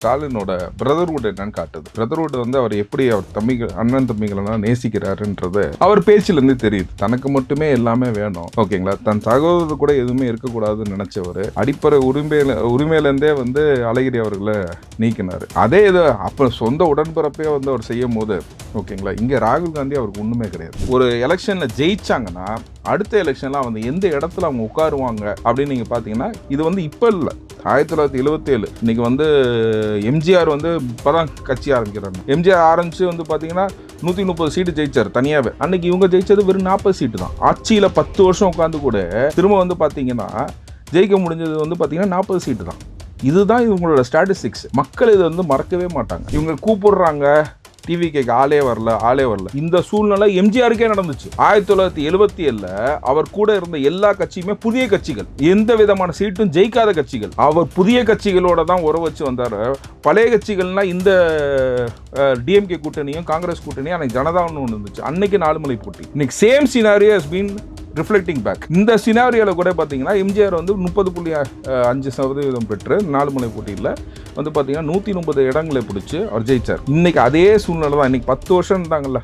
ஸ்டாலினோட பிரதர்வுட் என்னன்னு காட்டுது. பிரதர்வுட் வந்து அவர் எப்படி அவர் தம்பிகள் அண்ணன் தம்பிகளெல்லாம் நேசிக்கிறாருன்றது அவர் பேச்சிலேருந்து தெரியுது. தனக்கு மட்டுமே எல்லாமே வேணும், ஓகேங்களா, தன் சகோதரர் கூட எதுவுமே இருக்கக்கூடாதுன்னு நினைச்சவர் அடிப்படை உரிமையிலேருந்தே வந்து அழகிரி அவர்களை நீக்கினார். அதே இது அப்போ சொந்த உடன்பிறப்பே வந்து அவர் செய்யும் போது, ஓகேங்களா, இங்கே ராகுல் காந்தி அவருக்கு ஒன்றுமே கிடையாது. ஒரு எலெக்ஷனில் ஜெயிச்சாங்கன்னா அடுத்த எலெக்ஷன்லாம் வந்து எந்த இடத்துல அவங்க உட்காருவாங்க அப்படின்னு நீங்கள் பார்த்தீங்கன்னா, இது வந்து இப்போ இல்லை, 1977 இன்னைக்கு வந்து எம்ஜிஆர் வந்து இப்போதான் கட்சி ஆரம்பிக்கிறாங்க. எம்ஜிஆர் ஆரம்பிச்சு வந்து பார்த்தீங்கன்னா 130 சீட்டு ஜெயிச்சார் தனியாகவே. அன்னைக்கு இவங்க ஜெயிச்சது வெறும் 40 சீட்டு தான். ஆட்சியில் 10 வருஷம் உட்காந்து கூட திரும்ப வந்து பார்த்தீங்கன்னா ஜெயிக்க முடிஞ்சது வந்து பார்த்தீங்கன்னா 40 சீட்டு தான். இதுதான் இவங்களோட ஸ்டாட்டிஸ்டிக்ஸ். மக்கள் இதை வந்து மறக்கவே மாட்டாங்க. இவங்க கூப்பிடுறாங்க, டிவி கேட்க ஆளே வரல. இந்த சூழ்நிலை எம்ஜிஆருக்கே நடந்துச்சு. 1977 அவர் கூட இருந்த எல்லா கட்சியுமே புதிய கட்சிகள், எந்த விதமான சீட்டும் ஜெயிக்காத கட்சிகள். அவர் புதிய கட்சிகளோட தான் உறவு வச்சு வந்தாரு. பழைய கட்சிகள்னா இந்த டிஎம்கே கூட்டணியும் காங்கிரஸ் கூட்டணியும் அன்னைக்கு ஜனதான்னு ஒன்று இருந்துச்சு. அன்னைக்கு 4 முனை போட்டி. இன்னைக்கு same scenario has been reflecting back. இந்த சினாரியோவில் கூட பார்த்தீங்கன்னா எம்ஜிஆர் வந்து 30.5% பெற்று 4 முனை போட்டியில் வந்து பார்த்தீங்கன்னா 130 இடங்களை பிடிச்சி அவர் ஜெயிச்சார். இன்னைக்கு அதே சூழ்நிலை தான். இன்னைக்கு 10 வருஷம் இருந்தாங்கல்ல,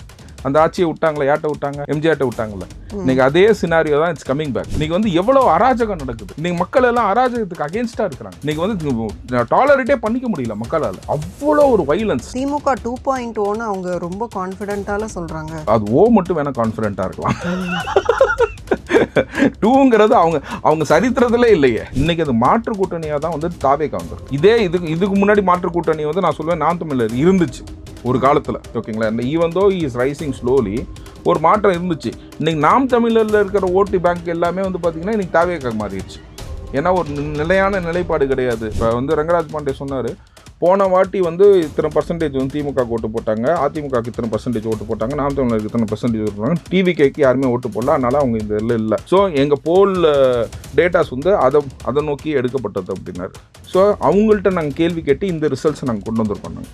அந்த ஆட்சியை விட்டாங்களா, யார்ட்ட விட்டாங்க, எம்ஜிஆர்ட்ட விட்டாங்கல்ல. இன்னைக்கு அதே சினாரியோ தான் இட்ஸ் கமிங் பேக். இன்னைக்கு வந்து எவ்வளவு அராஜகம் நடக்குது. இன்னைக்கு மக்கள் எல்லாம் அராஜகத்துக்கு அகேன்ஸ்டா இருக்கிறாங்க. இன்னைக்கு வந்து டாலரேட்டே பண்ணிக்க முடியல மக்களால். அவ்வளோ ஒரு வைலன்ஸ். திமுக 2.0 அவங்க ரொம்ப கான்ஃபிடென்ட்டால சொல்றாங்க. அது மட்டும் வேணா கான்ஃபிடென்ட்டா இருக்கலாம். 2ங்கிறது அவங்க சரித்திரத்திலே இல்லையே. இன்னைக்கு அது மாற்று கூட்டணியாக தான் வந்து தாவே காங்கிரஸ். இதுக்கு முன்னாடி மாற்று கூட்டணி வந்து நான் சொல்லுவேன் நாம் தமிழர் இருந்துச்சு ஒரு காலத்தில், ஓகேங்களா. இந்த even though is rising slowly ஒரு மாற்றம் இருந்துச்சு. இன்னைக்கு நாம் தமிழரில் இருக்கிற ஓட்டு பேங்க் எல்லாமே வந்து பார்த்தீங்கன்னா இன்னைக்கு தாவேக்காக மாறிடுச்சு. ஏன்னா ஒரு நிலையான நிலைப்பாடு கிடையாது. இப்போ வந்து ரங்கராஜ் பாண்டே சொன்னார், போன வாட்டி வந்து இத்தனை பர்சன்டேஜ் வந்து திமுக ஓட்டு போட்டாங்க, அதிமுகவுக்கு இத்தனை பர்சன்டேஜ் ஓட்டு போட்டாங்க, நாம் தமிழருக்கு இத்தனை பர்சன்டேஜ் ஓட்டு போட்டாங்க, டிவிகேக்கு யாருமே ஓட்டு போடல, அதனால அவங்க இந்த இதில் இல்லை. ஸோ எங்கள் போல் டேட்டாஸ் வந்து அதை நோக்கி எடுக்கப்பட்டது அப்படின்னாரு. ஸோ அவங்கள்ட்ட நாங்கள் கேள்வி கேட்டு இந்த ரிசல்ட்ஸை நாங்கள் கொண்டு வந்துருக்கோம்.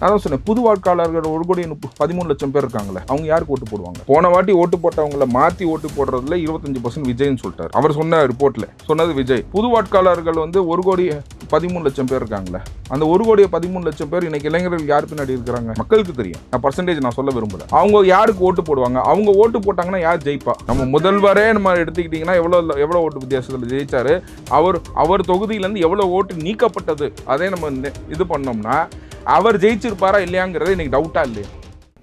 அதான் சொன்னேன், புது வாக்காளர்கள் 1,13 லட்சம் பேர் இருக்காங்களே, அவங்க யாருக்கு ஓட்டு போடுவாங்க? போன வாட்டி ஓட்டு போட்டவங்களை மாற்றி ஓட்டு போடுறதுல 25% விஜய்னு சொல்லிட்டாரு. அவர் சொன்ன ரிப்போர்ட்ல சொன்னது விஜய். புது வாக்காளர்கள் வந்து 1,13 லட்சம் பேர் இருக்காங்களே, அந்த 1,13 லட்சம் பேர் இன்னைக்கு இளைஞர்கள் யார் பின்னாடி இருக்கிறாங்க மக்களுக்கு தெரியும். நான் பர்சன்டேஜ் நான் சொல்ல விரும்பல. அவங்க யாருக்கு ஓட்டு போடுவாங்க? அவங்க ஓட்டு போட்டாங்கன்னா யார் ஜெயிப்பா? நம்ம முதல்வரே நம்ம எடுத்துக்கிட்டீங்கன்னா எவ்வளோ ஓட்டு வித்தியாசத்தில் ஜெயிச்சாரு. அவர் தொகுதியிலேருந்து எவ்வளோ ஓட்டு நீக்கப்பட்டது, அதே நம்ம இது பண்ணோம்னா அவர் ஜெயிச்சிருப்பாரா இல்லையாங்கிறது இன்னைக்கு டவுட்டா இல்லையா?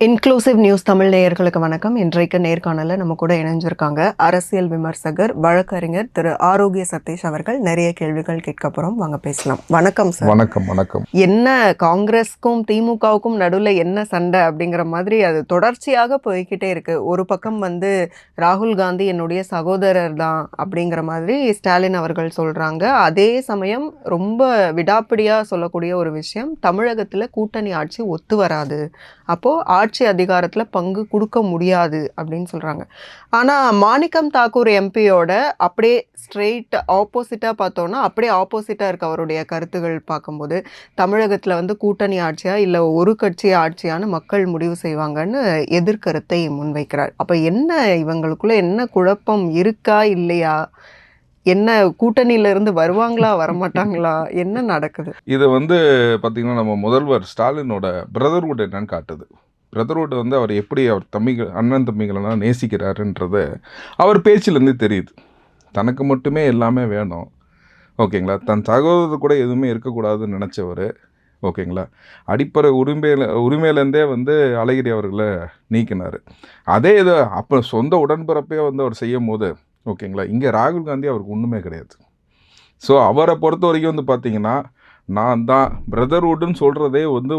இன்க்ளூசிவ் நியூஸ் தமிழ் நேயர்களுக்கு வணக்கம். இன்றைக்கு நேர்காணல நம்ம கூட இணைஞ்சிருக்காங்க அரசியல் விமர்சகர், வழக்கறிஞர் திரு ஆரோக்கிய சதீஷ் அவர்கள். நிறைய கேள்விகள் கேட்க போறோம், வாங்க பேசலாம். வணக்கம் சார். வணக்கம். என்ன காங்கிரஸ்க்கும் திமுகவுக்கும் நடுவில் என்ன சண்டை அப்படிங்கிற மாதிரி அது தொடர்ச்சியாக போய்கிட்டே இருக்கு. ஒரு பக்கம் வந்து ராகுல் காந்தி என்னுடைய சகோதரர் தான் அப்படிங்கிற மாதிரி ஸ்டாலின் அவர்கள் சொல்றாங்க. அதே சமயம் ரொம்ப விடாப்பிடியா சொல்லக்கூடிய ஒரு விஷயம், தமிழகத்துல கூட்டணி ஆட்சி ஒத்து வராது, அப்போ ஆட்சி அதிகாரத்தில் பங்கு கொடுக்க முடியாது அப்படின்னு சொல்கிறாங்க. ஆனால் மாணிக்கம் தாக்கூர் எம்பியோட அப்படியே ஸ்ட்ரெயிட் ஆப்போசிட்டாக பார்த்தோன்னா அப்படியே ஆப்போசிட்டாக இருக்க அவருடைய கருத்துகள் பார்க்கும்போது, தமிழகத்தில் வந்து கூட்டணி ஆட்சியா இல்லை ஒரு கட்சி ஆட்சியான்னு மக்கள் முடிவு செய்வாங்கன்னு எதிர்கருத்தை முன்வைக்கிறார். அப்போ என்ன இவங்களுக்குள்ள என்ன குழப்பம் இருக்கா இல்லையா? என்ன கூட்டணியிலிருந்து வருவாங்களா வரமாட்டாங்களா? என்ன நடக்குது? இது வந்து பார்த்தீங்கன்னா நம்ம முதல்வர் ஸ்டாலினோட பிரதர்வுட் என்னன்னு காட்டுது. பிரதர்வுட் வந்து அவர் எப்படி அவர் அண்ணன் தம்பிகளெல்லாம் நேசிக்கிறாருன்றது அவர் பேச்சிலேருந்து தெரியுது. தனக்கு மட்டுமே எல்லாமே வேணும், ஓகேங்களா, தன் சகோதரர் கூட எதுவுமே இருக்கக்கூடாதுன்னு நினச்சவர், ஓகேங்களா, அடிப்படை உரிமையிலேருந்தே வந்து அழகிரி அவர்களை நீக்கினார். அதே இது அப்போ சொந்த உடன்பிறப்பே வந்து அவர் செய்யும் போது, ஓகேங்களா, இங்கே ராகுல் காந்தி அவருக்கு ஒன்றுமே கிடையாது. ஸோ அவரை பொறுத்த வரைக்கும் வந்து பார்த்தீங்கன்னா, நான் தான் பிரதர்வுட்னு சொல்கிறதே வந்து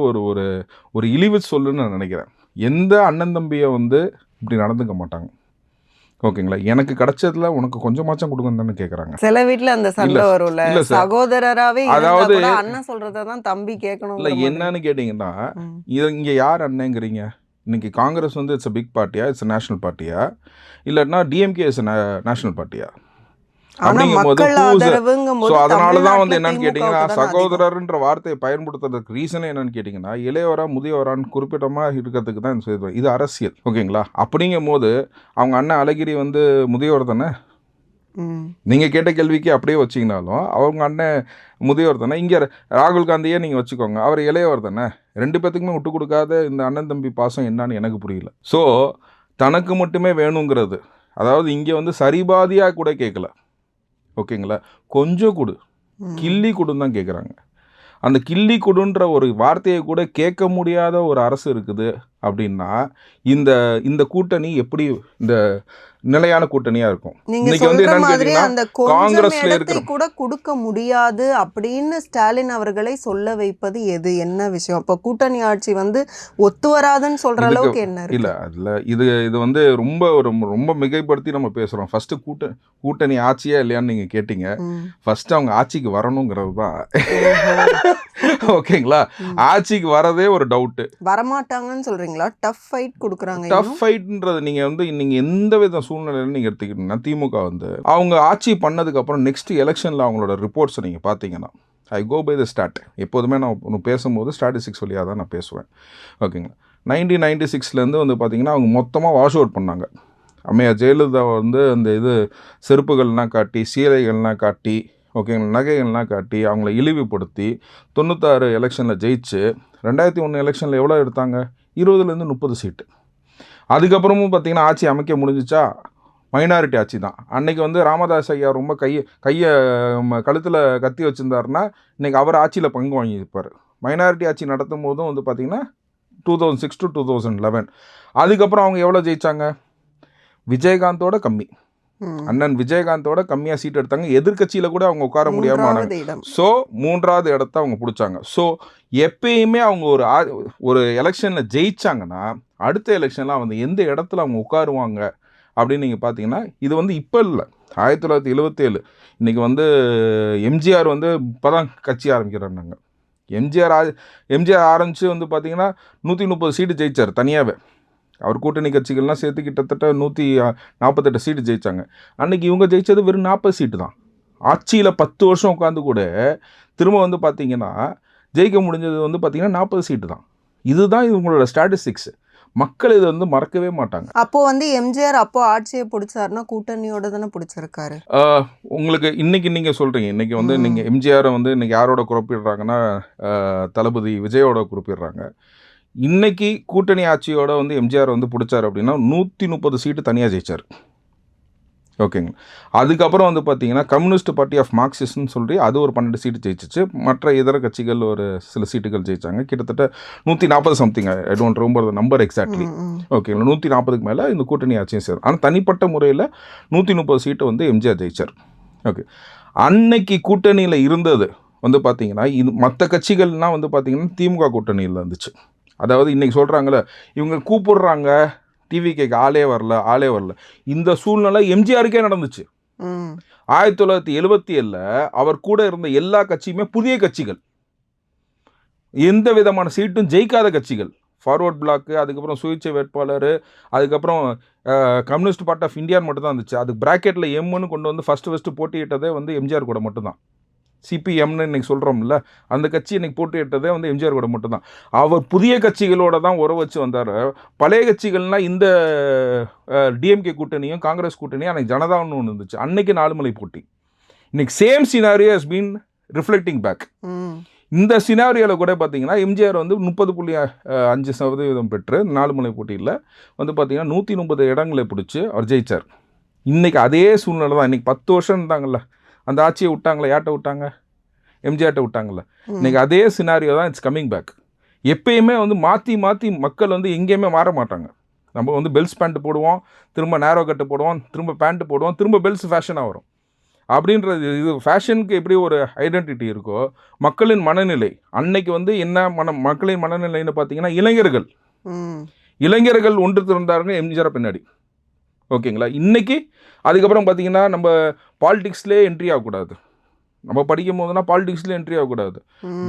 ஒரு இழிவு சொல்லுன்னு நான் நினைக்கிறேன். எந்த அண்ணன் தம்பியை வந்து இப்படி நடந்துக்க மாட்டாங்க, ஓகேங்களா. எனக்கு கிடைச்சதுல உனக்கு கொஞ்சமாச்சும் கொடுங்கன்னு கேட்குறாங்க. சில வீட்டில் அந்த சண்டை வரும்ல, சகோதரராகவே, அதாவது அண்ணன் சொல்றதை தான் தம்பி கேட்கணும். இல்லை என்னன்னு கேட்டிங்கன்னா, இங்கே யார் அண்ணங்கிறீங்க? இன்னைக்கு காங்கிரஸ் வந்து இட்ஸ் அ பிக் பார்ட்டியா, இட்ஸ் அ நேஷனல் பார்ட்டியா, இல்லைன்னா டிஎம்கே இஸ் நேஷனல் பார்ட்டியா? அப்படிங்கும்போது அதனால தான் வந்து என்னன்னு கேட்டிங்கன்னா, சகோதரர்ன்ற வார்த்தையை பயன்படுத்துறதுக்கு ரீசனே என்னன்னு கேட்டிங்கன்னா, இளையவரா முதியவரான்னு குறிப்பிட்டமாக இருக்கிறதுக்கு தான் இது அரசியல், ஓகேங்களா. அப்படிங்கும் போது அவங்க அண்ணன் அழகிரி வந்து முதியவர் தானே, நீங்கள் கேட்ட கேள்விக்கு அப்படியே வச்சிங்கனாலும் அவங்க அண்ணன் முதியோர் தானே. இங்கே ராகுல் காந்தியே நீங்கள் வச்சுக்கோங்க, அவர் இளையவர் தானே. 2 பேத்துக்குமே விட்டு கொடுக்காத இந்த அண்ணன் தம்பி பாசம் என்னன்னு எனக்கு புரியல. ஸோ தனக்கு மட்டுமே வேணுங்கிறது, அதாவது இங்கே வந்து சரிபாதியாக கூட கேட்கல, ஓகேங்களா, கொஞ்சம் கொடு, கிள்ளி கொடுன்னு தான் கேட்குறாங்க. அந்த கிள்ளி கொடுன்ற ஒரு வார்த்தையை கூட கேட்க முடியாத ஒரு அரசு இருக்குது அப்படின்னா இந்த இந்த கூட்டணி எப்படி இந்த நிலையான கூட்டணியா இருக்கும்? இன்னைக்கு வந்து என்னன்னு கேட்டீங்கன்னா காங்கிரஸ்ல இருக்கிற கூட கொடுக்க முடியாது அப்படின்னு ஸ்டாலின் அவர்களை சொல்ல வைப்பது எது, என்ன விஷயம்? அப்ப கூட்டணி ஆட்சி வந்து ஒத்து வராதுன்னு சொல்ற அளவுக்கு என்ன இல்ல அதுல இது வந்து ரொம்ப ரொம்ப மிகைப்படுத்தி நம்ம பேசுறோம். ஃபர்ஸ்ட் கூட்டணி ஆட்சியா இல்லையான்னு நீங்க கேட்டீங்க. ஃபர்ஸ்ட் அவங்க ஆட்சிக்கு வரணுங்கிறது தான். ஓகேங்களா, ஆட்சிக்கு வரதே ஒரு டவுட். வரமாட்டாங்கன்னு சொல்றீங்களா? டஃப் ஃபைட் கொடுக்குறாங்க. டஃப் ஃபைட்ன்றது நீங்க வந்து நீங்க எந்த வித சூழ்நிலையில நீங்க எடுத்துக்கிட்டீங்கன்னா திமுக வந்து அவங்க ஆட்சி பண்ணதுக்கு அப்புறம் நெக்ஸ்ட் எலெக்ஷன்ல அவங்களோட ரிப்போர்ட்ஸை நீங்க பார்த்தீங்கன்னா, ஐ கோ பை த ஸ்டாட். எப்போதுமே நான் பேசும்போது ஸ்டாட்டிஸ்டிக்ஸ் வழியாக தான் நான் பேசுவேன், ஓகேங்களா. 1996 வந்து பார்த்தீங்கன்னா அவங்க மொத்தமாக வாஷ் அவுட் பண்ணாங்க. அம்மையா ஜெயலலிதா வந்து அந்த இது செருப்புகள்லாம் காட்டி, சீலைகள்லாம் காட்டி, ஓகேங்களா, நகைகள்லாம் காட்டி அவங்கள இழிவுபடுத்தி 96 எலெக்ஷனில் ஜெயிச்சு 2001 எலெக்ஷனில் எவ்வளோ எடுத்தாங்க? 20-30 சீட்டு. அதுக்கப்புறமும் பார்த்தீங்கன்னா ஆட்சி அமைக்க முடிஞ்சிச்சா? மைனாரிட்டி ஆட்சி தான். அன்றைக்கி வந்து ராமதாஸ் ஐயா ரொம்ப கையை கழுத்தில் கத்தி வச்சுருந்தாருன்னா இன்றைக்கி அவர் ஆட்சியில் பங்கு வாங்கியிருப்பார். மைனாரிட்டி ஆட்சி நடத்தும் போதும் வந்து பார்த்திங்கன்னா 2006 to 2011. அதுக்கப்புறம் அவங்க எவ்வளோ ஜெயித்தாங்க? விஜயகாந்தோட கம்மி, அண்ணன் விஜயகாந்தோட கம்மியாக சீட் எடுத்தாங்க. எதிர்கட்சியில் கூட அவங்க உட்கார முடியாமல். ஸோ 3வது இடத்த அவங்க பிடிச்சாங்க. ஸோ எப்பயுமே அவங்க ஒரு எலெக்ஷனில் ஜெயிச்சாங்கன்னா அடுத்த எலெக்ஷனில் அவங்க எந்த இடத்துல அவங்க உட்காருவாங்க அப்படின்னு நீங்கள் பார்த்தீங்கன்னா, இது வந்து இப்போ இல்லை, 1977. இன்றைக்கி வந்து எம்ஜிஆர் வந்து இப்போ தான் கட்சி ஆரம்பிக்கிறாங்க. எம்ஜிஆர் ஆரம்பித்து வந்து பார்த்திங்கன்னா 130 சீட்டு ஜெயித்தார் தனியாகவே. அவர் கூட்டணி கட்சிகள்லாம் சேர்த்து கிட்டத்தட்ட 148 சீட்டு ஜெயித்தாங்க. அன்றைக்கி இவங்க ஜெயித்தது வெறும் 40 சீட்டு தான். ஆட்சியில் 10 வருஷம் உட்காந்து கூட திரும்ப வந்து பார்த்திங்கன்னா ஜெயிக்க முடிஞ்சது வந்து பார்த்திங்கன்னா 40 சீட்டு தான். இதுதான் இவங்களோட ஸ்டாட்டிஸ்டிக்ஸ். மக்கள் இதை வந்து மறக்கவே மாட்டாங்க. அப்போ வந்து எம்ஜிஆர் அப்போ ஆட்சியை பிடிச்சாருன்னா கூட்டணியோட தானே பிடிச்சிருக்காரு. உங்களுக்கு இன்னைக்கு நீங்கள் சொல்கிறீங்க, இன்றைக்கி வந்து நீங்கள் எம்ஜிஆரை வந்து இன்றைக்கி யாரோட குறிப்பிடுறாங்கன்னா தளபதி விஜயோட குறிப்பிடுறாங்க. இன்னைக்கு கூட்டணி ஆட்சியோட வந்து எம்ஜிஆர் வந்து பிடிச்சார் அப்படின்னா 130 சீட்டு தனியாக ஜெயிச்சார், ஓகேங்க. அதுக்கப்புறம் வந்து பார்த்தீங்கன்னா கம்யூனிஸ்ட் பார்ட்டி ஆஃப் மார்க்சிஸ்ட்னு சொல்லி அது ஒரு 12 சீட்டு ஜெயிச்சிச்சு. மற்ற இதர கட்சிகள் ஒரு சில சீட்டுகள் ஜெயிச்சாங்க. கிட்டத்தட்ட 140 something, I don't remember the number exactly, ஓகேங்களா. 140க்கு மேலே இந்த கூட்டணி ஆட்சியும் சேரும். ஆனால் தனிப்பட்ட முறையில் 130 சீட்டு வந்து எம்ஜிஆர் ஜெயிச்சார், ஓகே. அன்னைக்கு கூட்டணியில் இருந்தது வந்து பார்த்தீங்கன்னா இது மற்ற கட்சிகள்னால் வந்து பார்த்தீங்கன்னா திமுக கூட்டணியில் இருந்துச்சு. அதாவது இன்றைக்கி சொல்கிறாங்களே இவங்க கூப்பிடுறாங்க டிவிகேக்கு ஆளே வரல. இந்த சூழ்நிலை எம்ஜிஆருக்கே நடந்துச்சு. 1977 அவர் கூட இருந்த எல்லா கட்சியுமே புதிய கட்சிகள், எந்த விதமான சீட்டும் ஜெயிக்காத கட்சிகள். ஃபார்வர்ட் பிளாக்கு, அதுக்கப்புறம் சுயேட்சை வேட்பாளர், அதுக்கப்புறம் கம்யூனிஸ்ட் பார்ட்டி ஆஃப் இந்தியா மட்டும் தான் இருந்துச்சு. அதுக்கு ப்ராக்கெட்டில் எம்னு கொண்டு வந்து ஃபஸ்ட்டு போட்டியிட்டதே வந்து எம்ஜிஆர் கூட மட்டும்தான். சிபிஎம்னு இன்றைக்கி சொல்கிறோம்ல, அந்த கட்சி இன்றைக்கி போட்டியிட்டதே வந்து எம்ஜிஆர் கூட மட்டும்தான். அவர் புதிய கட்சிகளோட தான் உறவு வச்சு வந்தார். பழைய கட்சிகள்னால் இந்த டிஎம்கே கூட்டணியும் காங்கிரஸ் கூட்டணியும் அன்றைக்கி ஜனதான்னு ஒன்று இருந்துச்சு. அன்றைக்கி 4 மலை போட்டி. இன்றைக்கி same scenario has been reflecting back. இந்த சினாரியோவில் கூட பார்த்தீங்கன்னா எம்ஜிஆர் வந்து 30.5% பெற்று 4 மலை போட்டியில் வந்து பார்த்திங்கன்னா 130 இடங்களை பிடிச்சி அவர் ஜெயித்தார். இன்றைக்கி அதே சூழ்நிலை தான். இன்றைக்கி 10 வருஷம் இருந்தாங்கல்ல, அந்த ஆட்சியை விட்டாங்களே, யார்கிட்ட விட்டாங்க? எம்ஜிஆர்ட்ட விட்டாங்கல்ல. இன்றைக்கி அதே சினாரியோ தான் இட்ஸ் கம்மிங் பேக். எப்பயுமே வந்து மாற்றி மக்கள் வந்து எங்கேயுமே மாற மாட்டாங்க. நம்ம வந்து பெல்ஸ் பேண்ட்டு போடுவோம், திரும்ப நேரோ கட்டு போடுவோம், திரும்ப பேண்ட்டு போடுவோம், திரும்ப பெல்ஸ் ஃபேஷனாக வரும். அப்படின்றது இது ஃபேஷனுக்கு எப்படி ஒரு ஐடென்டிட்டி இருக்கோ மக்களின் மனநிலை அன்னைக்கு வந்து என்ன மக்களின் மனநிலைன்னு பார்த்தீங்கன்னா இளைஞர்கள் ஒன்று திறந்தாருங்க எம்ஜிஆர் பின்னாடி, ஓகேங்களா. இன்றைக்கி அதுக்கப்புறம் பார்த்தீங்கன்னா நம்ம பாலிடிக்ஸ்லேயே என்ட்ரி ஆகக்கூடாது. நம்ம படிக்கும் போதுனா பாலிடிக்ஸ்லேயே என்ட்ரி ஆகக்கூடாது.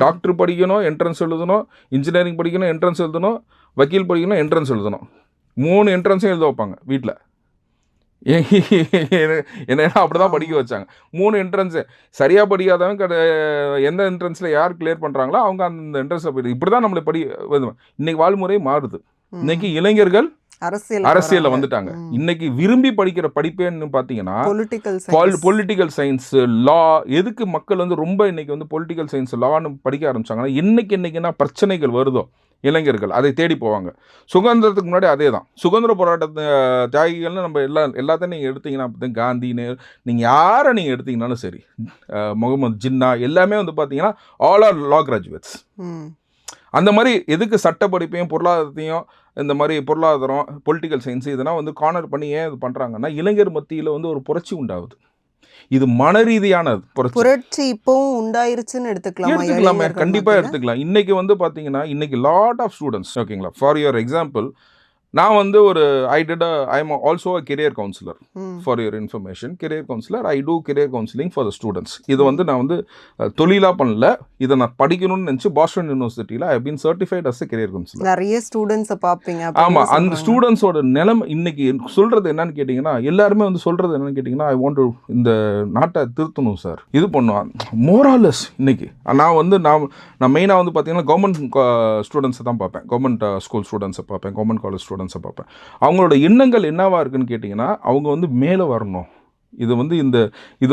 டாக்டர் படிக்கணும், என்ட்ரன்ஸ் எழுதணும், இன்ஜினியரிங் படிக்கணும், என்ட்ரன்ஸ் எழுதணும், வக்கீல் படிக்கணும், என்ட்ரன்ஸ் எழுதணும். 3 என்ட்ரன்ஸையும் எழுத வைப்பாங்க வீட்டில். என்ன அப்படி தான் படிக்க வச்சாங்க. 3 என்ட்ரன்ஸு சரியாக படிக்காதவங்க எந்த என்ட்ரன்ஸில் யார் கிளியர் பண்ணுறாங்களோ அவங்க அந்த என்ட்ரன்ஸில் போய்ட்டு இப்படி தான் நம்மளை இன்றைக்கி வாழ்முறை மாறுது. இன்றைக்கி இளைஞர்கள் அரசியல்ல வந்துட்டாங்க. இன்னைக்கு விரும்பி படிக்கிற படிப்பேன்னு பார்த்தீங்கன்னா பொலிட்டிக்கல் சயின்ஸ், லா. எதுக்கு மக்கள் வந்து ரொம்ப இன்னைக்கு வந்து பொலிட்டிக்கல் சயின்ஸ், லான்னு படிக்க ஆரம்பிச்சாங்கன்னா என்னைக்குன்னா பிரச்சனைகள் வருதோ இளைஞர்கள் அதை தேடி போவாங்க. சுதந்திரத்துக்கு முன்னாடி அதே தான். சுதந்திர போராட்ட தியாகிகள்னு நம்ம எல்லாத்தையும் நீங்கள் எடுத்தீங்கன்னா, காந்தின்னு நீங்கள் யாரை நீங்கள் எடுத்தீங்கன்னாலும் சரி, முகமது ஜின்னா எல்லாமே வந்து பார்த்தீங்கன்னா ஆல் ஆர் லா கிராஜுவேட்ஸ். அந்த மாதிரி எதுக்கு சட்ட படிப்பையும் பொருளாதாரத்தையும் இந்த மாதிரி பொருளாதாரம், பொலிட்டிக்கல் சயின்ஸ் இதெல்லாம் வந்து கார்னர் பண்ணி ஏன் இது பண்ணுறாங்கன்னா, இளைஞர் மத்தியில் வந்து ஒரு புரட்சி உண்டாகுது. இது மன ரீதியான புரட்சி இப்போவும் உண்டாயிருச்சுன்னு எடுத்துக்கலாமே, கண்டிப்பாக எடுத்துக்கலாம். இன்னைக்கு வந்து பார்த்தீங்கன்னா இன்னைக்கு லாட் ஆஃப் ஸ்டூடெண்ட்ஸ், ஓகேங்களா, ஃபார் யுவர் எக்ஸாம்பிள், நான் வந்து I am also a career counsellor. For your information, career counsellor, I do career counselling for the students. இது வந்து நான் வந்து தொழிலாக பண்ணல, இதை நான் படிக்கணும்னு நினச்சி பாஸ்டன் யூனிவர்சிட்டியில் I been certified as a career counsellor. நிறைய ஸ்டூடெண்ட்ஸை பார்ப்பீங்க. ஆமாம், அந்த ஸ்டூடெண்ட்ஸோட நிலைமை இன்னைக்கு சொல்கிறது என்னன்னு கேட்டிங்கன்னா, எல்லாருமே வந்து சொல்கிறது என்னன்னு கேட்டிங்கன்னா, ஐ வாண்ட் டு இந்த நாட்டை திருத்தணும் சார், இது பண்ணுவான் மோராலஸ். இன்னைக்கு நான் மெயினாக வந்து பார்த்தீங்கன்னா கவர்மெண்ட் ஸ்டூடெண்ட்ஸை தான் பார்ப்பேன், கவர்மெண்ட் ஸ்கூல் ஸ்டூடெண்ட்ஸை பார்ப்பேன், கவர்மெண்ட் காலேஜ் ஸ்டூடெண்ட்ஸை பார்ப்பேன். அவங்களோட எண்ணங்கள் என்னவா இருக்குன்னு கேட்டிங்கன்னா, அவங்க வந்து மேலே வரணும், இது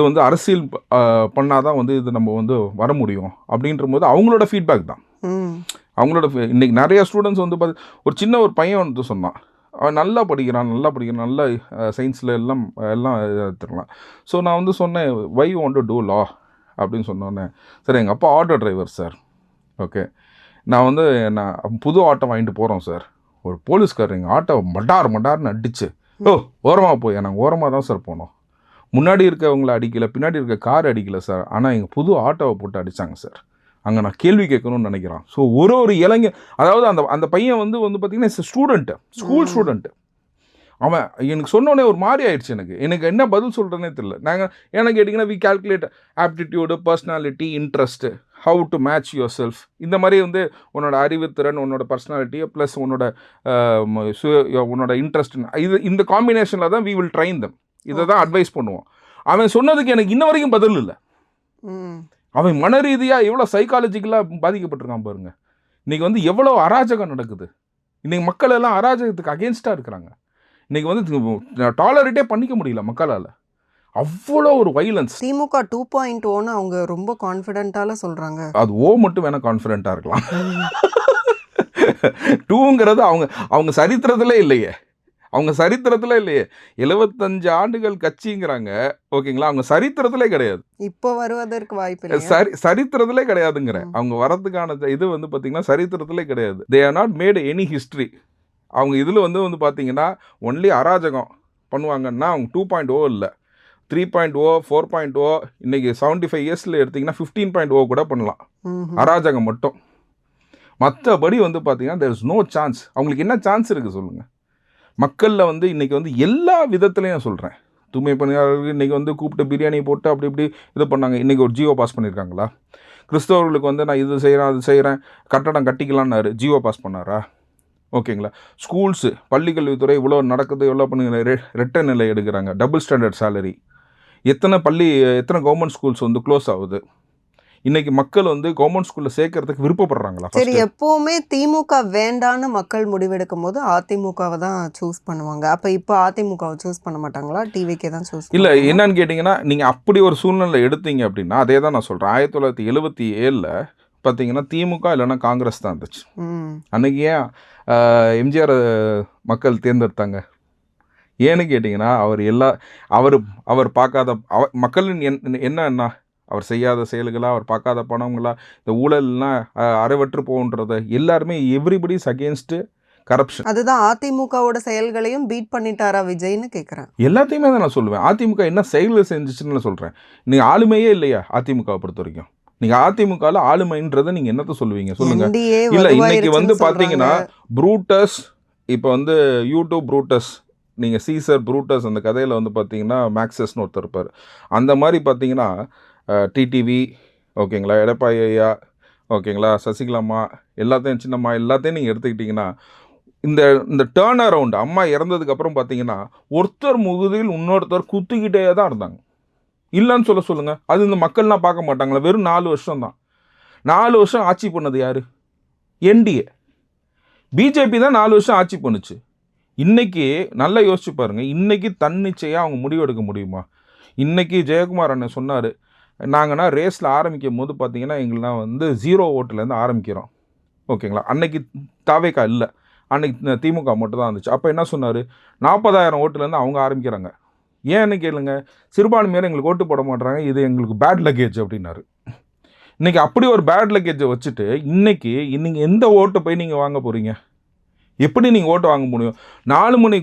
வந்து அரசியல் பண்ணாதான் வந்து இது நம்ம வந்து வர முடியும் அப்படின்ற போது அவங்களோட ஃபீட்பேக் தான். அவங்களோட இன்னைக்கு நிறைய ஸ்டூடெண்ட்ஸ் வந்து ஒரு சின்ன ஒரு பையன் வந்து சொன்னான், அவன் நல்லா படிக்கிறான், நல்லா சயின்ஸில் எல்லாம் எடுத்துக்கலாம். ஸோ நான் வந்து சொன்னேன், why you want to do law அப்படின்னு சொன்னோன்னே, சார் எங்கள் அப்பா ஆட்டோ டிரைவர் சார், ஓகே, நான் புது ஆட்டோ வாங்கிட்டு போகிறோம் சார், ஒரு போலீஸ்கார் எங்கள் ஆட்டோவை மடார்னு அடிச்சு, ஓரமாக போய், நாங்கள் ஓரமாக தான் சார் போனோம், முன்னாடி இருக்கவங்கள அடிக்கலை, பின்னாடி இருக்க கார் அடிக்கலை சார், ஆனால் எங்கள் புது ஆட்டோவை போட்டு அடித்தாங்க சார், அங்கே நான் கேள்வி கேட்கணும்னு நினைக்கிறான். ஸோ ஒரு இளைஞர், அதாவது அந்த பையன் வந்து பார்த்திங்கன்னா ஸ்டூடெண்ட்டு, ஸ்கூல் ஸ்டூடெண்ட்டு, அவன் எனக்கு சொன்னோடனே ஒரு மாதிரி ஆயிடுச்சு. எனக்கு என்ன பதில் சொல்கிறேன்னே தெரியல. ஏன்னா கேட்டிங்கன்னா, we calculate aptitude, personality, interest, how to match your self. இந்த மாதிரி வந்து உன்னோட அறிவுத்திறன், உன்னோட பர்சனாலிட்டியை ப்ளஸ் உன்னோட இன்ட்ரெஸ்ட், இந்த காம்பினேஷனில் தான் வி வில் ட்ரைன் தம். இதை தான் அட்வைஸ் பண்ணுவோம். அவன் சொன்னதுக்கு எனக்கு இன்ன வரைக்கும் பதில் இல்லை. அவன் மன ரீதியாக எவ்வளோ சைக்காலஜிக்கலாக பாதிக்கப்பட்டிருக்கான் பாருங்க. இன்றைக்கி வந்து எவ்வளோ அராஜகம் நடக்குது. இன்றைக்கி மக்கள் எல்லாம் அராஜகத்துக்கு அகேன்ஸ்டாக இருக்கிறாங்க. இன்றைக்கி வந்து டாலரேட்டே பண்ணிக்க முடியல மக்களால், அவ்வளோ ஒரு வைலன்ஸ். திமுக 2.0ன்னு அவங்க ரொம்ப கான்ஃபிடென்ட்டால சொல்கிறாங்க. அது மட்டும் வேணால் கான்ஃபிடென்ட்டாக இருக்கலாம். 2ங்கிறது அவங்க சரித்திரத்திலே இல்லையே, 75 ஆண்டுகள் கட்சிங்கிறாங்க, ஓகேங்களா, அவங்க சரித்திரத்திலே கிடையாது. இப்போ வருவதற்கு வாய்ப்பு சரித்திரத்திலே கிடையாதுங்கிறேன். அவங்க வரதுக்கான இது வந்து பார்த்தீங்கன்னா சரித்திரத்திலே கிடையாது. They are not mat any history. அவங்க இதில் வந்து பார்த்தீங்கன்னா ஒன்லி அராஜகம் பண்ணுவாங்கன்னா, அவங்க 2.0 இல்லை, 3.0, 4.0, இன்றைக்கி 75 இயர்ஸில் எடுத்திங்கன்னா 15.0 கூட பண்ணலாம், அராஜகம் மட்டும். மற்றபடி வந்து பார்த்தீங்கன்னா தேர் இஸ் நோ சான்ஸ். அவங்களுக்கு என்ன சான்ஸ் இருக்குது சொல்லுங்கள்? மக்களில் வந்து இன்றைக்கி வந்து எல்லா விதத்துலையும் சொல்கிறேன், தூய்மை பணியாளர்கள் இன்றைக்கி வந்து கூப்பிட்டு பிரியாணி போட்டு அப்படி இப்படி இது பண்ணாங்க. இன்றைக்கி ஒரு ஜியோ பாஸ் பண்ணியிருக்காங்களா? கிறிஸ்தவர்களுக்கு வந்து நான் இது செய்கிறேன் அது செய்கிறேன், கட்டடம் கட்டிக்கலான்னாரு, ஜியோ பாஸ் பண்ணாரா? ஓகேங்களா, ஸ்கூல்ஸு, பள்ளிக்கல்வித்துறை இவ்வளோ நடக்குது, எவ்வளோ பண்ணுங்க, ரெட்டை நிலை எடுக்கிறாங்க, டபுள் ஸ்டாண்டர்ட் சேலரி, எத்தனை கவர்மெண்ட் ஸ்கூல்ஸ் வந்து க்ளோஸ் ஆகுது. இன்றைக்கி மக்கள் வந்து கவர்மெண்ட் ஸ்கூலில் சேர்க்கறதுக்கு விருப்பப்படுறாங்களா? சரி, எப்போவுமே திமுக வேண்டான்னு மக்கள் முடிவெடுக்கும் போது அதிமுகவை தான் சூஸ் பண்ணுவாங்க. அப்போ இப்போ அதிமுகவை சூஸ் பண்ண மாட்டாங்களா? டிவிக்கே தான் சூஸ்? இல்லை, என்னன்னு கேட்டிங்கன்னா, நீங்கள் அப்படி ஒரு சூழ்நிலை எடுத்தீங்க அப்படின்னா அதே தான் நான் சொல்கிறேன். 1977 பார்த்தீங்கன்னா திமுக இல்லைன்னா காங்கிரஸ் தான் இருந்துச்சு. அன்றைக்கி ஏன் எம்ஜிஆர் மக்கள் தேர்ந்தெடுத்தாங்க? ஏன்னு கேட்டிங்கன்னா, அவர் பார்க்காத மக்களின் என்னன்னா, அவர் செய்யாத செயல்களா, அவர் பார்க்காத பணங்களா, இந்த ஊழல்லாம் அரைவற்று போகுன்றத எல்லாருமே எவ்ரிபடிஸ் அகேன்ஸ்ட்டு கரப்ஷன். அதுதான் அதிமுகவோட செயல்களையும் பீட் பண்ணிட்டாரா விஜய்னு கேட்குறேன். எல்லாத்தையுமே தான் நான் சொல்லுவேன். அதிமுக என்ன செயல்கள் செஞ்சிச்சுன்னு நான் சொல்கிறேன். நீங்கள் ஆளுமையே இல்லையா அதிமுகவை பொறுத்த வரைக்கும்? நீங்கள் அதிமுகவில் ஆளுமைன்றதை நீங்கள் என்னத்த சொல்லுவீங்க சொல்லுங்கள்? இல்லை, இன்னைக்கு வந்து பார்த்தீங்கன்னா ப்ரூட்டஸ், இப்போ வந்து யூடியூப் ப்ரூட்டஸ், நீங்கள் சீசர் ப்ரூட்டஸ் அந்த கதையில் வந்து பார்த்தீங்கன்னா மேக்ஸஸ்னு ஒருத்தர் இருப்பார். அந்த மாதிரி பார்த்தீங்கன்னா டிடிவி, ஓகேங்களா, எடப்பாடி ஐயா, ஓகேங்களா, சசிகலாம்மா, எல்லாத்தையும் சின்னம்மா எல்லாத்தையும் நீங்கள் எடுத்துக்கிட்டிங்கன்னா, இந்த டேர்ன் அரவுண்ட் அம்மா இறந்ததுக்கப்புறம் பார்த்தீங்கன்னா ஒருத்தர் முகுதியில் இன்னொருத்தர் குத்திக்கிட்டே தான் இருந்தாங்க. இல்லைன்னு சொல்லுங்கள். அது இந்த மக்கள்லாம் பார்க்க மாட்டாங்களா? வெறும் 4 வருஷம் தான். 4 வருஷம் ஆட்சி பண்ணது யார்? என்டிஏ. பிஜேபி தான் 4 வருஷம் ஆட்சி பண்ணுச்சு. இன்னைக்கு நல்லா யோசிச்சு பாருங்க, இன்னைக்கு தன்னிச்சையாக அவங்க முடிவு எடுக்க முடியுமா? இன்னைக்கு ஜெயக்குமார் அண்ணன் சொன்னார், நாங்கன்னா ரேஸில் ஆரம்பிக்கும் போது பார்த்தீங்கன்னா எங்களாம் வந்து 0 ஓட்டுலேருந்து ஆரம்பிக்கிறோம். ஓகேங்களா? அன்னைக்கு தாவேக்கா இல்லை, அன்னைக்கு திமுக மட்டும் தான் இருந்துச்சு. அப்போ என்ன சொன்னார், 40,000 ஓட்டுலேருந்து அவங்க ஆரம்பிக்கிறாங்க. ஏன்னு கேளுங்க, சிறுபான்மையினர் எங்களுக்கு ஓட்டு போட மாட்டாங்க, இது எங்களுக்கு பேட் லக்கேஜ் அப்படின்னாரு. இன்னைக்கு அப்படி ஒரு பேட் லக்கேஜை வச்சுட்டு இன்னைக்கு நீங்கள் எந்த ஓட்டை போய் நீங்கள் வாங்க போகிறீங்க? எப்படி நீங்கள் ஓட்டு வாங்க முடியும்? 4 மணி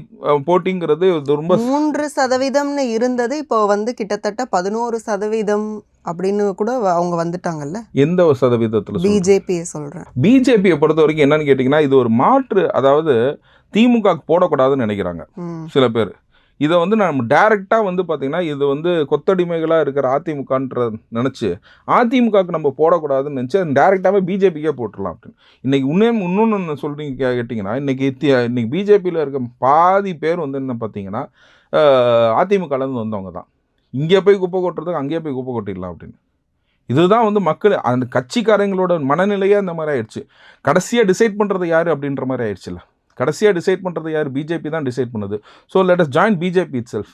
போட்டிங்கிறது இது ரொம்ப 3% இருந்தது, இப்போ வந்து கிட்டத்தட்ட 11% அப்படின்னு கூட அவங்க வந்துட்டாங்கல்ல. எந்த ஒரு சதவீதத்தில்? பிஜேபியை சொல்கிறேன். பிஜேபியை பொறுத்த வரைக்கும் என்னன்னு கேட்டிங்கன்னா, இது ஒரு மாற்று, அதாவது திமுக போடக்கூடாதுன்னு நினைக்கிறாங்க சில பேர். இதை வந்து நம்ம டைரெக்டாக வந்து பார்த்திங்கன்னா இது வந்து கொத்தடிமைகளாக இருக்கிற அதிமுகன்ற நினச்சி அதிமுகவுக்கு நம்ம போடக்கூடாதுன்னு நினச்சி அது டேரெக்டாகவே பிஜேபிக்கே போட்டுடலாம் அப்படின்னு. இன்றைக்கி இன்னொன்று சொல்கிறீங்க கேட்டிங்கன்னா, இன்றைக்கி பிஜேபியில் இருக்க பாதி பேர் வந்து என்ன பார்த்தீங்கன்னா அதிமுகலேருந்து வந்தவங்க தான். இங்கே போய் குப்பை கொட்டுறதுக்கு அங்கேயே போய் குப்பை கொட்டிடலாம் அப்படின்னு. இதுதான் வந்து மக்கள் அந்த கட்சிக்காரங்களோட மனநிலையே அந்த மாதிரி ஆயிடுச்சு. கடைசியாக டிசைட் பண்ணுறது யார் அப்படின்ற மாதிரி ஆயிடுச்சுல்ல. கடைசியாக டிசைட் பண்ணுறது யார்? பிஜேபி தான் டிசைட் பண்ணுது. So let us join BJP it self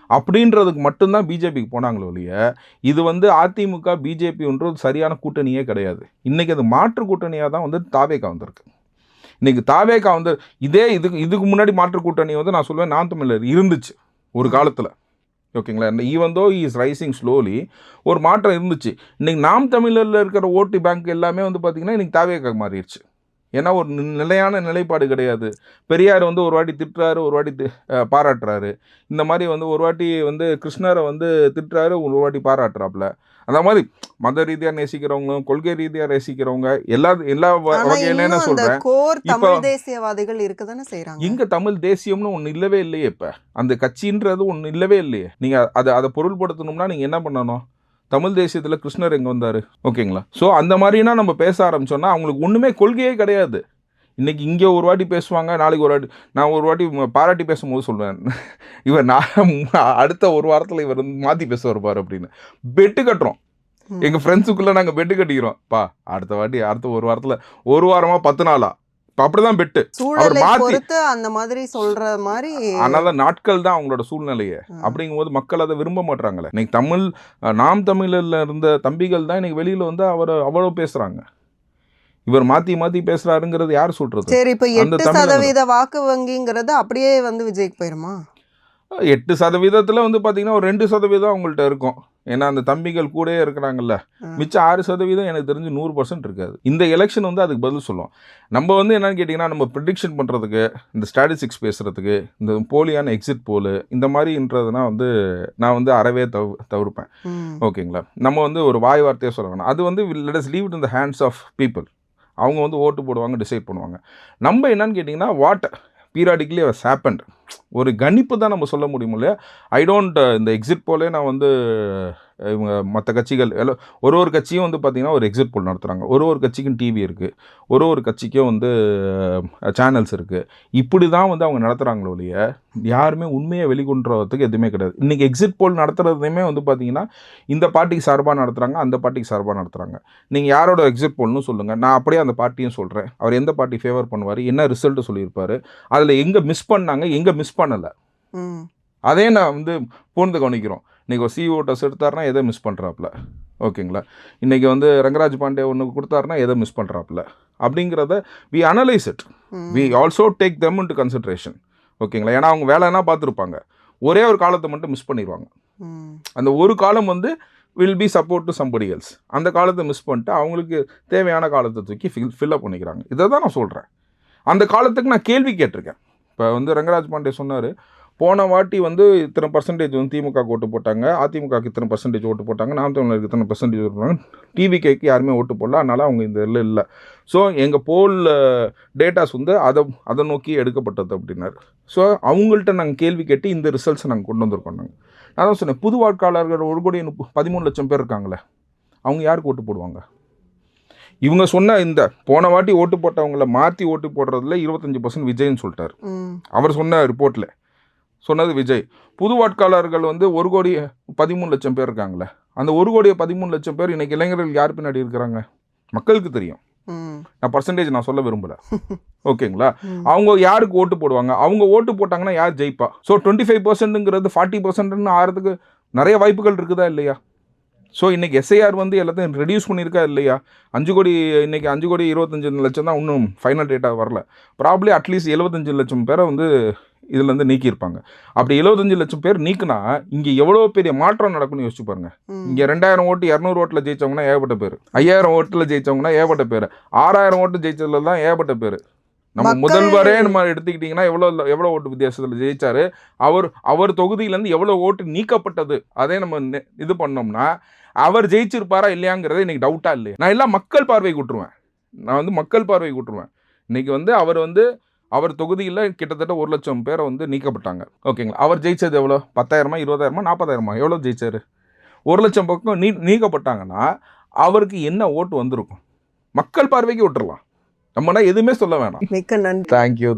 அப்படின்றதுக்கு மட்டும்தான் பிஜேபிக்கு போனாங்களோ ஒழிய இது வந்து அதிமுக பிஜேபின்றது சரியான கூட்டணியே கிடையாது. இன்றைக்கி அது மாற்று கூட்டணியாக தான் வந்து தாவேக்கா வந்திருக்கு. இன்றைக்கி தாவேக்கா வந்து இதுக்கு முன்னாடி மாற்று கூட்டணி வந்து நான் சொல்லுவேன் நாம் தமிழர் இருந்துச்சு ஒரு காலத்தில். ஓகேங்களா? Even though is rising slowly ஒரு மாற்றம் இருந்துச்சு. இன்றைக்கி நாம் தமிழரில் இருக்கிற ஓட்டு பேங்க் எல்லாமே வந்து பார்த்திங்கன்னா இன்றைக்கி தாவேக்கா மாறிடுச்சு. ஏன்னா ஒரு நிலையான நிலைப்பாடு கிடையாது. பெரியார் வந்து ஒரு வாட்டி திட்டுறாரு, ஒரு வாட்டி பாராட்டுறாரு. இந்த மாதிரி வந்து ஒரு வாட்டி வந்து கிருஷ்ணரை வந்து திட்டுறாரு, ஒரு வாட்டி பாராட்டுறாப்புல. அந்த மாதிரி மத ரீதியாக நேசிக்கிறவங்களும் கொள்கை ரீதியாக நேசிக்கிறவங்க எல்லா வகையில என்ன சொல்கிறேன், இப்போ தேசியவாதிகள் இருக்க தானே செய்கிறாங்க. இங்கே தமிழ் தேசியம்னு ஒன்று இல்லவே இல்லையே. இப்போ அந்த கட்சின்றது ஒன்று இல்லவே இல்லையே. நீங்கள் அதை பொருள்படுத்தணும்னா நீங்கள் என்ன பண்ணணும்? தமிழ் தேசியத்தில் கிருஷ்ணர் எங்கே வந்தார்? ஓகேங்களா? ஸோ அந்த மாதிரினா நம்ம பேச ஆரம்பிச்சோன்னா அவங்களுக்கு ஒன்றுமே கொள்கையே கிடையாது. இன்றைக்கி இங்கே ஒரு வாட்டி பேசுவாங்க, நாளைக்கு ஒரு வாட்டி நான் ஒரு வாட்டி பாராட்டி பேசும்போது சொல்லுவேன், இவர் நான் அடுத்த ஒரு வாரத்தில் இவர் மாற்றி பேச வருவார் அப்படின்னு. பெட்டு கட்டுறோம் எங்கள் ஃப்ரெண்ட்ஸுக்குள்ளே, நாங்கள் பெட்டு கட்டிக்கிறோம். அடுத்த ஒரு வாரத்தில், ஒரு வாரமாக 10 நாளா அப்படிதான் பெட்டு அவர் மாத்தி அந்த மாதிரி சொல்ற மாதிரி. ஆனால நாட்கள் தான் அவங்களோட சூழ்நிலையை. அப்படிங்கும்போது மக்கள் அதை விரும்ப மாட்டாங்களே. இன்னைக்கு நாம் தமிழில் இருந்த தம்பிகள் தான் இன்னைக்கு வெளியில வந்து அவர் அவ்வளோ பேசுறாங்க. இவர் மாத்தி பேசுறாருங்கிறது யார் சொல்றது? சரி, இப்போ 8% வாக்கு வங்கிங்கிறது அப்படியே வந்து விஜய்க்கு போயிருமா? 8% வந்து பார்த்தீங்கன்னா ஒரு 2% அவங்கள்ட்ட இருக்கும். ஏன்னா அந்த தம்பிகள் கூட இருக்கிறாங்கல்ல. மிச்சம் 6% எனக்கு தெரிஞ்சு 100% இருக்காது. இந்த எலெக்ஷன் வந்து அதுக்கு பதில் சொல்லும். நம்ம வந்து என்னன்னு கேட்டிங்கன்னா, நம்ம ப்ரிடிக்ஷன் பண்ணுறதுக்கு, இந்த ஸ்டாட்டிஸ்டிக்ஸ் பேசுகிறதுக்கு, இந்த போலியான எக்ஸிட் போலு இந்த மாதிரின்றதுனா வந்து நான் வந்து அறவே தவிர்ப்பேன். ஓகேங்களா? நம்ம வந்து ஒரு வாய் வார்த்தையாக சொல்ல வேணாம். அது வந்து let us leave it in the hands of people. அவங்க வந்து ஓட்டு போடுவாங்க, டிசைட் பண்ணுவாங்க. நம்ம என்னன்னு கேட்டிங்கன்னா, வாட் பீரியாடிக்கலி ஹஸ் ஹேப்பன்ட், ஒரு கணிப்பு தான் நம்ம சொல்ல முடியும் இல்லையா? ஐ டோன்ட் இந்த எக்ஸிட் போலே நான் வந்து இவங்க மற்ற கட்சிகள் எல்லாம் ஒரு கட்சியும் வந்து பார்த்திங்கன்னா ஒரு எக்ஸிட் போல் நடத்துகிறாங்க. ஒரு கட்சிக்கும் டிவி இருக்குது, ஒரு கட்சிக்கும் வந்து சேனல்ஸ் இருக்குது. இப்படி தான் வந்து அவங்க நடத்துகிறாங்களோ இல்லைய யாருமே உண்மையை வெளிக்கொண்டுறதுக்கு எதுவுமே கிடையாது. இன்றைக்கி எக்ஸிட் போல் நடத்துகிறதுமே வந்து பார்த்திங்கன்னா இந்த பார்ட்டிக்கு சார்பாக நடத்துகிறாங்க, அந்த பார்ட்டிக்கு சார்பாக நடத்துகிறாங்க. நீங்கள் யாரோட எக்ஸிட் போல்னு சொல்லுங்கள், நான் அப்படியே அந்த பார்ட்டியும் சொல்கிறேன். அவர் எந்த பார்ட்டி ஃபேவர் பண்ணுவார், என்ன ரிசல்ட்டு சொல்லியிருப்பார், அதில் எங்கே மிஸ் பண்ணாங்க, எங்கே மிஸ் பண்ணலை, அதே நான் வந்து பூர்ந்து கவனிக்கிறோம். இன்றைக்கி ஒரு சிஓ டெஸ்ட் எடுத்தாருன்னா எதை மிஸ் பண்ணுறாப்புல, ஓகேங்களா? இன்றைக்கி வந்து ரங்கராஜ் பாண்டே ஒன்று கொடுத்தாருன்னா எதை மிஸ் பண்ணுறாப்புல அப்படிங்கிறத we analyse it, we also take them into consideration. ஓகேங்களா? ஏன்னா அவங்க வேலைன்னா பார்த்துருப்பாங்க, ஒரே ஒரு காலத்தை மட்டும் மிஸ் பண்ணிடுவாங்க. அந்த ஒரு காலம் வந்து will be support to somebody else. அந்த காலத்தை மிஸ் பண்ணிட்டு அவங்களுக்கு தேவையான காலத்தை தூக்கி ஃபில்லப் பண்ணிக்கிறாங்க. இதை தான் நான் சொல்கிறேன். அந்த காலத்துக்கு நான் கேள்வி கேட்டிருக்கேன். இப்போ வந்து ரங்கராஜ் பாண்டே சொன்னார், போன வாட்டி வந்து இத்தனை பர்சன்டேஜ் வந்து திமுக ஓட்டு போட்டாங்க, அதிமுகவுக்கு இத்தனை பர்சன்டேஜ் ஓட்டு போட்டாங்க, நாம் தமிழருக்கு இத்தனை பர்சன்டேஜ் ஓட்டு போட்டாங்க, டிவிகேக்கு யாருமே ஓட்டு போடல, அதனால் அவங்க இந்த இதில் இல்லை. ஸோ எங்கள் போல் டேட்டாஸ் வந்து அதை நோக்கி எடுக்கப்பட்டது அப்படின்னாரு. ஸோ அவங்கள்ட்ட நாங்கள் கேள்வி கேட்டு இந்த ரிசல்ட்ஸை நாங்கள் கொண்டு வந்திருக்கோம். நான் தான் சொன்னேன், புது வாக்காளர்கள் 1,13,00,000 பேர் இருக்காங்களே, அவங்க யாருக்கு ஓட்டு போடுவாங்க? இவங்க சொன்ன இந்த போன வாட்டி ஓட்டு போட்டவங்கள மாற்றி ஓட்டு போடுறதுல 25% விஜய்ன்னு சொல்லிட்டார். அவர் சொன்ன ரிப்போர்ட்டில் சொன்னது விஜய். புது வாக்காளர்கள் வந்து 1,13,00,000 பேர் இருக்காங்களே, அந்த 1,13,00,000 பேர் இன்றைக்கி இளைஞர்கள் யார் பின்னாடி இருக்கிறாங்க? மக்களுக்கு தெரியும். நான் பர்சன்டேஜ் நான் சொல்ல விரும்பல. ஓகேங்களா? அவங்க யாருக்கு ஓட்டு போடுவாங்க? அவங்க ஓட்டு போட்டாங்கன்னா யார் ஜெயிப்பா? ஸோ 25%ங்கிறது 40%ன்னு ஆகிறதுக்கு நிறைய வாய்ப்புகள் இருக்குதா இல்லையா? ஸோ இன்னைக்கு எஸ்ஐஆர் வந்து எல்லாத்தையும் ரெடியூஸ் பண்ணியிருக்கா இல்லையா? 5 கோடி, இன்னைக்கு 5 கோடி 25 லட்சம் தான் இன்னும் ஃபைனல் டேட்டா வரல. ப்ராப்ளி அட்லீஸ்ட் 75 லட்சம் பேரை வந்து இதுல இருந்து நீக்கியிருப்பாங்க. அப்படி 75 லட்சம் பேர் நீக்குனா இங்க எவ்வளவு பெரிய மாற்றம் நடக்கும்னு யோசிச்சு பாருங்க. இங்க 2000 ஓட்டு 200 ஓட்டுல ஜெயிச்சவங்கன்னா ஏகப்பட்ட பேர், 5000 ஓட்டுல ஜெயிச்சவங்கன்னா ஏகப்பட்ட பேர், 6000 ஓட்டு ஜெயிச்சதுல தான் ஏகப்பட்ட பேர். நம்ம முதல்வரே நம்ம எடுத்துக்கிட்டீங்கன்னா எவ்வளவு ஓட்டு வித்தியாசத்துல ஜெயிச்சாரு. அவர் தொகுதியில இருந்து எவ்வளவு ஓட்டு நீக்கப்பட்டது அதே நம்ம இது பண்ணோம்னா அவர் ஜெயிச்சிருப்பாரா இல்லையாங்கிறத இன்னைக்கு டவுட்டா இல்லையா? நான் எல்லாம் மக்கள் பார்வைக்கு விட்டுருவேன். இன்னைக்கு வந்து அவர் தொகுதியில் கிட்டத்தட்ட 1 லட்சம் பேரை வந்து நீக்கப்பட்டாங்க. ஓகேங்களா? அவர் ஜெயிச்சது எவ்வளோ? 10,000, 20,000, 40,000 எவ்வளோ ஜெயிச்சாரு? 1 லட்சம் பக்கம் நீக்கப்பட்டாங்கன்னா அவருக்கு என்ன ஓட்டு வந்திருக்கும்? மக்கள் பார்வைக்கு விட்டுறலாம். நம்மனா எதுவுமே சொல்ல வேணாம். மிக்க நன்றி. தேங்க்யூ.